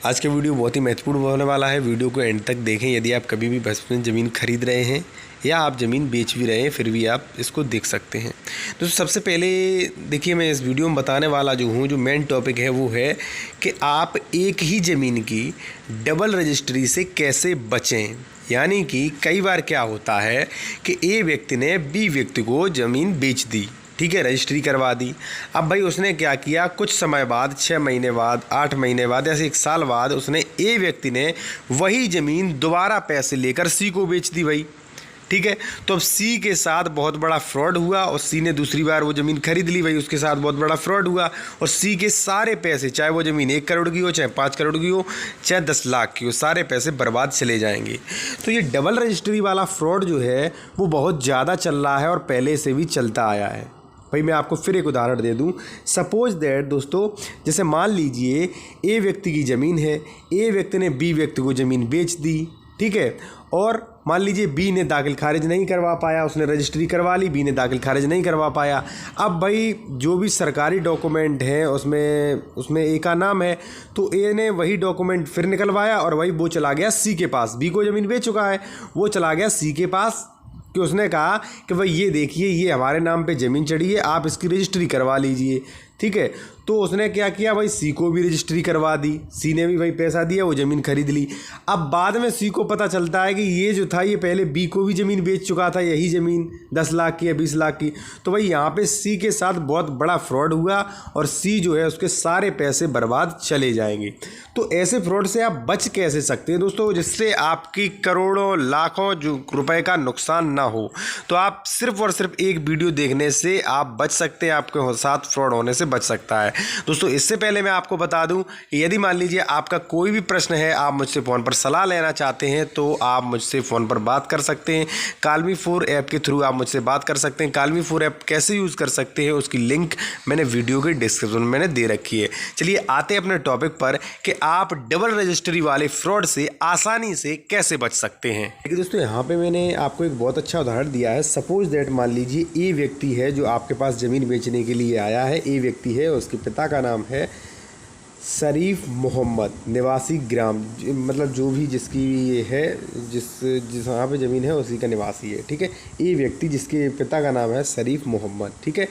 आज का वीडियो बहुत ही महत्वपूर्ण होने वाला है। वीडियो को एंड तक देखें। यदि आप कभी भी भविष्य में ज़मीन खरीद रहे हैं या आप ज़मीन बेच भी रहे हैं फिर भी आप इसको देख सकते हैं। तो सबसे पहले देखिए, मैं इस वीडियो में बताने वाला जो मेन टॉपिक है वो है कि आप एक ही ज़मीन की डबल रजिस्ट्री से कैसे बचें। यानी कि कई बार क्या होता है कि ए व्यक्ति ने बी व्यक्ति को ज़मीन बेच दी, ठीक है, रजिस्ट्री करवा दी। अब भाई उसने क्या किया, कुछ समय बाद 6 महीने बाद 8 महीने बाद ऐसे 1 साल बाद उसने ए व्यक्ति ने वही ज़मीन दोबारा पैसे लेकर सी को बेच दी भाई, ठीक है। तो अब सी के साथ बहुत बड़ा फ्रॉड हुआ और सी ने दूसरी बार वो ज़मीन खरीद ली भाई, उसके साथ बहुत बड़ा फ्रॉड हुआ और सी के सारे पैसे, चाहे वो ज़मीन 1 करोड़ की हो, चाहे 5 करोड़ की हो, चाहे 10 लाख की हो, सारे पैसे बर्बाद चले जाएंगे। तो ये डबल रजिस्ट्री वाला फ्रॉड जो है वो बहुत ज़्यादा चल रहा है और पहले से भी चलता आया है भाई। मैं आपको फिर एक उदाहरण दे दूं। सपोज दैट दोस्तों, जैसे मान लीजिए ए व्यक्ति की ज़मीन है, ए व्यक्ति ने बी व्यक्ति को ज़मीन बेच दी, ठीक है। और मान लीजिए बी ने दाखिल खारिज नहीं करवा पाया, उसने रजिस्ट्री करवा ली, बी ने दाखिल खारिज नहीं करवा पाया। अब भाई जो भी सरकारी डॉक्यूमेंट हैं उसमें ए का नाम है, तो ए ने वही डॉक्यूमेंट फिर निकलवाया और वही वो चला गया सी के पास। बी को ज़मीन बेच चुका है, वो चला गया सी के पास कि उसने कहा कि भाई ये देखिए, ये हमारे नाम पे ज़मीन चढ़ी है, आप इसकी रजिस्ट्री करवा लीजिए, ठीक है। तो उसने क्या किया भाई, सी को भी रजिस्ट्री करवा दी, सी ने भी भाई पैसा दिया, वो ज़मीन खरीद ली। अब बाद में सी को पता चलता है कि ये जो था ये पहले बी को भी ज़मीन बेच चुका था, यही ज़मीन 10 लाख की या 20 लाख की। तो भाई यहाँ पे सी के साथ बहुत बड़ा फ्रॉड हुआ और सी जो है उसके सारे पैसे बर्बाद चले जाएंगे। तो ऐसे फ्रॉड से आप बच कैसे सकते हैं दोस्तों, जिससे आपकी करोड़ों लाखों जो रुपए का नुकसान ना हो। तो आप सिर्फ और सिर्फ एक वीडियो देखने से आप बच सकते हैं, आपके साथ फ्रॉड होने से बच सकता है दोस्तों। इससे पहले मैं आपको बता दूं कि यदि मान लीजिए आपका कोई भी प्रश्न है, आप मुझसे फ़ोन पर सलाह लेना चाहते हैं तो आप मुझसे फ़ोन पर बात कर सकते हैं। कालमी4 ऐप के थ्रू आप मुझसे बात कर सकते हैं। कालमी4 ऐप कैसे यूज़ कर सकते हैं उसकी लिंक मैंने वीडियो के डिस्क्रिप्शन में मैंने दे रखी है। चलिए आते हैं अपने टॉपिक पर कि आप डबल रजिस्ट्री वाले फ्रॉड से आसानी से कैसे बच सकते हैं। देखिए दोस्तों, यहाँ पे मैंने आपको एक बहुत अच्छा उदाहरण दिया है। सपोज दैट मान लीजिए ए व्यक्ति है जो आपके पास ज़मीन बेचने के लिए आया है। ए व्यक्ति है, उसके पिता का नाम है शरीफ मोहम्मद, निवासी ग्राम, मतलब जो भी जिसकी ये है, जिस यहाँ पे ज़मीन है उसी का निवासी है, ठीक है। ये व्यक्ति जिसके पिता का नाम है शरीफ मोहम्मद, ठीक है।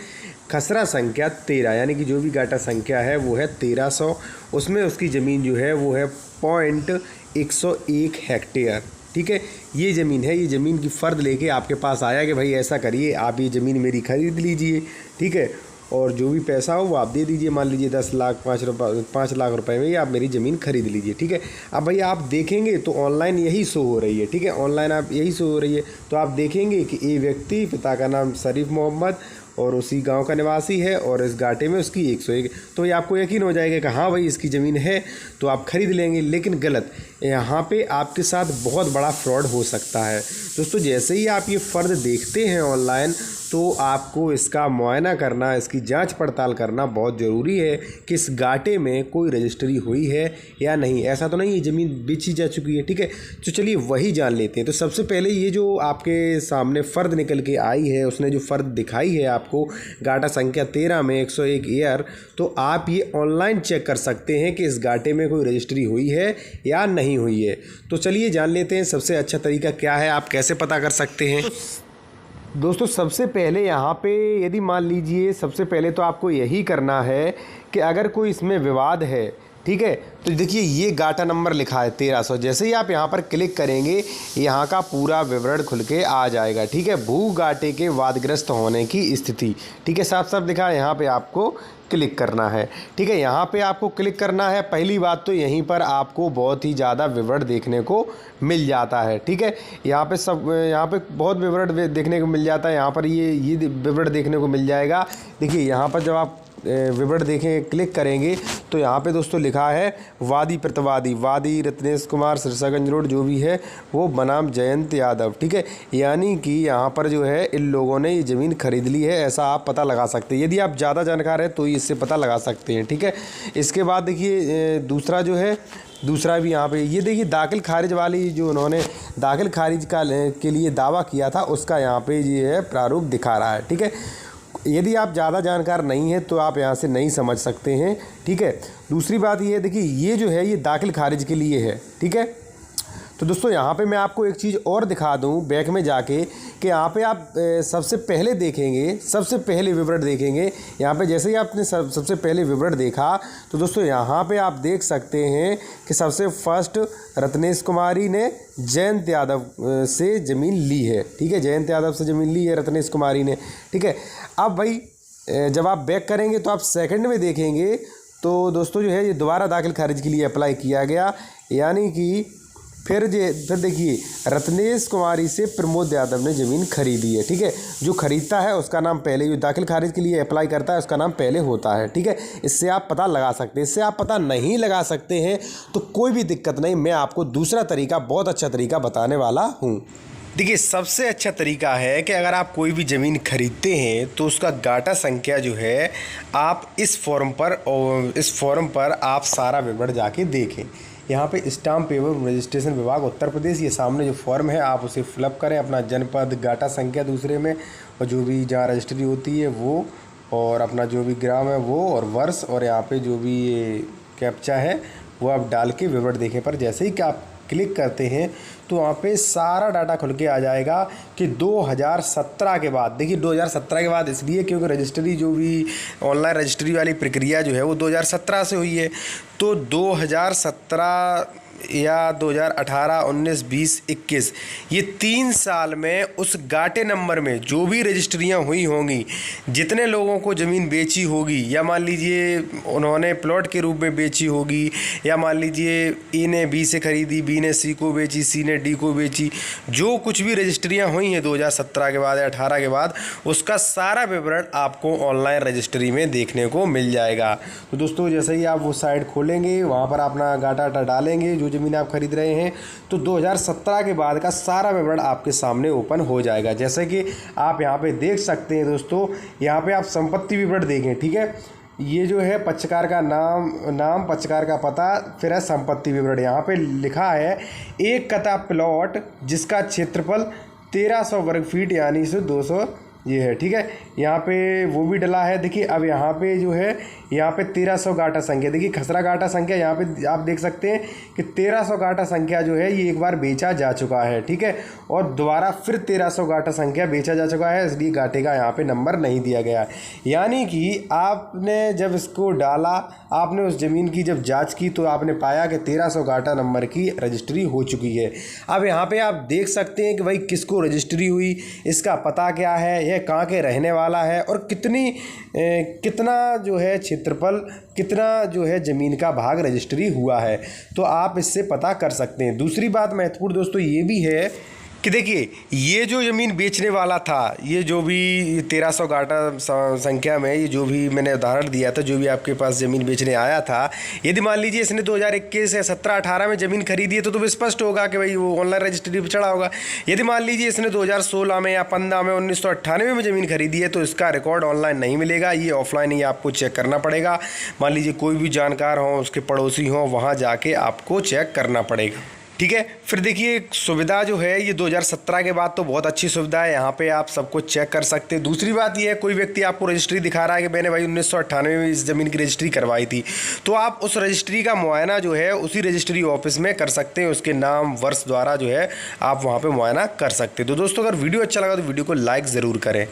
खसरा संख्या 13, यानी कि जो भी गाटा संख्या है वो है 1300। उसमें उसकी ज़मीन जो है वो है .101 हेक्टेयर, ठीक है। ये ज़मीन है, ये ज़मीन की फ़र्द लेके आपके पास आया कि भाई ऐसा करिए, आप ये ज़मीन मेरी खरीद लीजिए, ठीक है, और जो भी पैसा हो वो आप दे दीजिए। मान लीजिए 10 लाख 5 लाख रुपए में ही आप मेरी ज़मीन खरीद लीजिए, ठीक है। अब भाई आप देखेंगे तो ऑनलाइन यही शो हो रही है, ठीक है, ऑनलाइन आप यही शो हो रही है। तो आप देखेंगे कि ये व्यक्ति, पिता का नाम शरीफ मोहम्मद और उसी गांव का निवासी है और इस घाटे में उसकी 101। तो ये आपको यकीन हो जाएगा कि हाँ भाई इसकी ज़मीन है, तो आप खरीद लेंगे। लेकिन गलत, यहाँ पे आपके साथ बहुत बड़ा फ्रॉड हो सकता है दोस्तों। जैसे ही आप ये फ़र्द देखते हैं ऑनलाइन तो आपको इसका मुआयना करना, इसकी जांच पड़ताल करना बहुत ज़रूरी है कि इस घाटे में कोई रजिस्ट्री हुई है या नहीं। ऐसा तो नहीं है ज़मीन बेची जा चुकी है, ठीक है। तो चलिए वही जान लेते हैं। तो सबसे पहले ये जो आपके सामने फ़र्द निकल के आई है, उसने जो फ़र्द दिखाई है आपको घाटा संख्या 13 में 101 ईयर, तो आप ये ऑनलाइन चेक कर सकते हैं कि इस घाटे में कोई रजिस्ट्री हुई है या नहीं हुई है। तो चलिए जान लेते हैं सबसे अच्छा तरीका क्या है, आप कैसे पता कर सकते हैं। दोस्तों सबसे पहले यहाँ पे यदि मान लीजिए, सबसे पहले तो आपको यही करना है कि अगर कोई इसमें विवाद है, ठीक है, तो देखिए ये गाटा नंबर लिखा है 1300। जैसे ही आप यहाँ पर क्लिक करेंगे यहाँ का पूरा विवरण खुल के आ जाएगा, ठीक है। भू घाटे के वादग्रस्त होने की स्थिति, ठीक है, साफ साफ दिखा है। यहाँ पे आपको क्लिक करना है, ठीक है, यहाँ पे आपको क्लिक करना है। पहली बात तो यहीं पर आपको बहुत ही ज़्यादा विवरण देखने को मिल जाता है, ठीक है। यहाँ पे बहुत विवरण देखने को मिल जाता है। यहाँ पर ये विवरण देखने को मिल जाएगा। देखिए यहाँ पर जब आप विवरण देखें, क्लिक करेंगे तो यहाँ पे दोस्तों लिखा है वादी प्रतिवादी, वादी रत्नेश कुमार, सिरसागंज रोड, जो भी है वो बनाम जयंत यादव, ठीक है। यानी कि यहाँ पर जो है इन लोगों ने ये ज़मीन खरीद ली है, ऐसा आप पता लगा सकते हैं। यदि आप ज़्यादा जानकार हैं तो इससे पता लगा सकते हैं, ठीक है। इसके बाद देखिए दूसरा जो है, दूसरा भी यहाँ पे ये देखिए दाखिल खारिज वाली, जो उन्होंने दाखिल खारिज के लिए दावा किया था उसका यहाँ पे ये है प्रारूप दिखा रहा है, ठीक है। यदि आप ज़्यादा जानकार नहीं हैं तो आप यहाँ से नहीं समझ सकते हैं, ठीक है। दूसरी बात ये है, देखिए ये जो है ये दाखिल खारिज के लिए है, ठीक है। तो दोस्तों यहाँ पे मैं आपको एक चीज़ और दिखा दूँ बैक में जाके कि यहाँ पे आप सबसे पहले देखेंगे, सबसे पहले विवरण देखेंगे। यहाँ पे जैसे ही आपने सबसे पहले विवरण देखा तो दोस्तों यहाँ पे आप देख सकते हैं कि सबसे फर्स्ट रत्नेश कुमारी ने जयंत यादव से ज़मीन ली है, ठीक है। जयंत यादव से ज़मीन ली है रत्नेश कुमारी ने, ठीक है। अब भाई जब आप बैक करेंगे तो आप सेकंड में देखेंगे तो दोस्तों जो है ये दोबारा दाखिल खारिज के लिए अप्लाई किया गया, यानी कि फिर देखिए रत्नेश कुमारी से प्रमोद यादव ने ज़मीन खरीदी है, ठीक है। जो खरीदता है उसका नाम पहले, जो दाखिल खारिज के लिए अप्लाई करता है उसका नाम पहले होता है, ठीक है। इससे आप पता लगा सकते हैं। इससे आप पता नहीं लगा सकते हैं तो कोई भी दिक्कत नहीं, मैं आपको दूसरा तरीका, बहुत अच्छा तरीका बताने वाला हूँ। देखिए सबसे अच्छा तरीका है कि अगर आप कोई भी ज़मीन खरीदते हैं तो उसका गाटा संख्या जो है आप इस फॉर्म पर आप सारा विवरण जाके देखें। यहाँ पे स्टाम्प एवं रजिस्ट्रेशन विभाग उत्तर प्रदेश, ये सामने जो फॉर्म है आप उसे फिलअप करें, अपना जनपद, गाटा संख्या दूसरे में, और जो भी जहाँ रजिस्ट्री होती है वो, और अपना जो भी ग्राम है वो, और वर्ष, और यहाँ पे जो भी ये कैप्चा है वो आप डाल के विवरण देखें। पर जैसे ही कि आप क्लिक करते हैं तो वहाँ पे सारा डाटा खुल के आ जाएगा कि 2017 के बाद, देखिए 2017 के बाद इसलिए क्योंकि रजिस्ट्री जो भी ऑनलाइन रजिस्ट्री वाली प्रक्रिया जो है वो 2017 से हुई है। तो 2017 या 2018, 19, 20, 21 ये 3 साल में उस गाटे नंबर में जो भी रजिस्ट्रियाँ हुई होंगी, जितने लोगों को ज़मीन बेची होगी, या मान लीजिए उन्होंने प्लॉट के रूप में बेची होगी, या मान लीजिए ए ने बी से ख़रीदी, बी ने सी को बेची, सी ने डी को बेची, जो कुछ भी रजिस्ट्रियाँ हुई हैं 2017 के बाद या 18 के बाद, उसका सारा विवरण आपको ऑनलाइन रजिस्ट्री में देखने को मिल जाएगा। तो दोस्तों जैसे ही आप वो साइट खोलेंगे, वहाँ पर अपना गाटा डालेंगे जो ज़मीन आप खरीद रहे हैं, तो 2017 के बाद का सारा विवरण आपके सामने ओपन हो जाएगा। जैसे कि आप यहाँ पे देख सकते हैं दोस्तों, यहाँ पे आप संपत्ति विवरण देखें, ठीक है। ये जो है पक्षकार का नाम, पक्षकार का पता, फिर है संपत्ति विवरण। यहाँ पे लिखा है एक कथा प्लॉट जिसका क्षेत्रफल 1300 वर्ग फीट यानी से 200 ये है, ठीक है। यहाँ पे वो भी डला है। देखिए अब यहाँ पे जो है, यहाँ पे 1300 गाटा संख्या, देखिए खसरा गाटा संख्या यहाँ पे आप देख सकते हैं कि 1300 गाटा संख्या जो है ये एक बार बेचा जा चुका है, ठीक है। और दोबारा फिर 1300 गाटा संख्या बेचा जा चुका है, इसलिए गाटे का यहाँ पे नंबर नहीं दिया गया है। यानी कि आपने जब इसको डाला, आपने उस ज़मीन की जब जाँच की तो आपने पाया कि 1300 गाटा नंबर की रजिस्ट्री हो चुकी है। अब यहाँ पर आप देख सकते हैं कि भाई किसको रजिस्ट्री हुई, इसका पता क्या है, यह कहाँ के रहने वाला है, और कितना जो है क्षेत्रफल, कितना जो है ज़मीन का भाग रजिस्ट्री हुआ है, तो आप इससे पता कर सकते हैं। दूसरी बात महत्वपूर्ण दोस्तों ये भी है कि देखिए ये जो ज़मीन बेचने वाला था, ये जो भी 1300 गाटा संख्या में ये जो भी मैंने उदाहरण दिया था, जो भी आपके पास ज़मीन बेचने आया था, यदि मान लीजिए इसने 2021 या 17-18 में ज़मीन खरीदी है तो स्पष्ट होगा कि भाई वो ऑनलाइन रजिस्ट्री पर चढ़ा होगा। यदि मान लीजिए इसने 2016 में या 15 में, 1998 में ज़मीन खरीदी है तो इसका रिकॉर्ड ऑनलाइन नहीं मिलेगा, ये ऑफलाइन ही आपको चेक करना पड़ेगा। मान लीजिए कोई भी जानकार हो, उसके पड़ोसी हों, वहाँ जाके आपको चेक करना पड़ेगा, ठीक है। फिर देखिए सुविधा जो है ये 2017 के बाद तो बहुत अच्छी सुविधा है, यहाँ पे आप सब कुछ चेक कर सकते हैं। दूसरी बात ये है, कोई व्यक्ति आपको रजिस्ट्री दिखा रहा है कि मैंने भाई 1998 में इस ज़मीन की रजिस्ट्री करवाई थी, तो आप उस रजिस्ट्री का मुआयना जो है उसी रजिस्ट्री ऑफिस में कर सकते हैं, उसके नाम, वर्ष द्वारा जो है आप वहाँ पर मुआयना कर सकते हैं। तो दोस्तों अगर वीडियो अच्छा लगा तो वीडियो को लाइक ज़रूर करें।